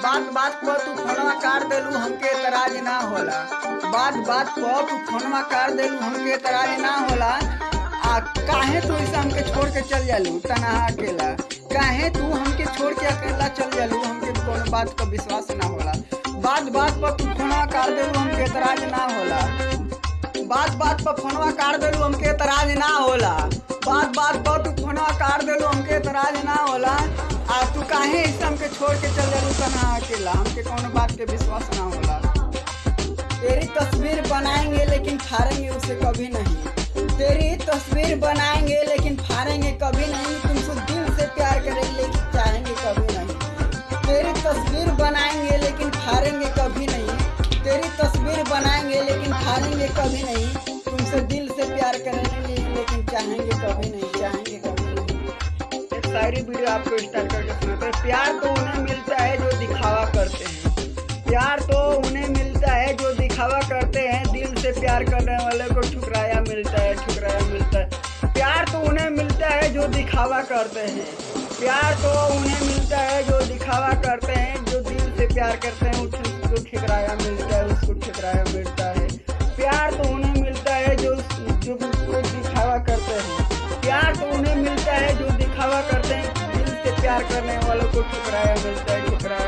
बात बात पर तू फोनवा काट देलू हमके एतराज ना होला। बात बात पर तू फोनवा काट देलू हमके एतराज ना होला। आ काहे तू ऐसा हमके छोड़ के चल जालू तनहा अकेला? काहे तू हमके छोड़ के अकेला चल जालू? हमके कोनो बात का विश्वास ना होला। बात बात पर तू फोनवा काट देलू हमके एतराज ना होला। बात बात पर फोनवा काट देलू हमके एतराज ना होला। बात बात पर तू फोनवा काट देलू हमके एतराज ना होला। आ तू काहे ऐसे हमके छोड़ के चल जालू तनहा अकेला? हमके कोनो बात के विश्वास ना होला। तेरी तस्वीर बनाएंगे लेकिन फाड़ेंगे उसे कभी नहीं। तेरी तस्वीर बनाएंगे लेकिन फाड़ेंगे कभी नहीं। तुमसे दिल से प्यार करेंगे लेकिन चाहेंगे कभी नहीं। तेरी तस्वीर बनाएंगे लेकिन फाड़ेंगे कभी नहीं। तेरी तस्वीर बनाएंगे लेकिन फाड़ेंगे कभी नहीं। तुमसे दिल से प्यार करेंगे लेकिन चाहेंगे कभी नहीं, चाहेंगे कभी नहीं। एक शायरी वीडियो आपको स्टार्ट करके सुनाते हैं। प्यार तो उन्हें मिलता है जो दिखावा करते हैं। प्यार तो उन्हें मिलता है जो दिखावा करते हैं। दिल से प्यार करने वाले को ठुकराया मिलता है, ठुकराया मिलता है। प्यार तो उन्हें मिलता है जो दिखावा करते हैं। प्यार तो उन्हें मिलता है जो दिखावा करते हैं। जो दिल से प्यार करते हैं उसको ठुकराया मिलता है, उसको ठुकराया मिलता है। प्यार तो उन्हें मिलता है जो दिखावा करते हैं। प्यार तो उन्हें मिलता है जो दिखावा करते हैं। दिल से प्यार करने वालों को ठुकराया मिलता है, ठुकराया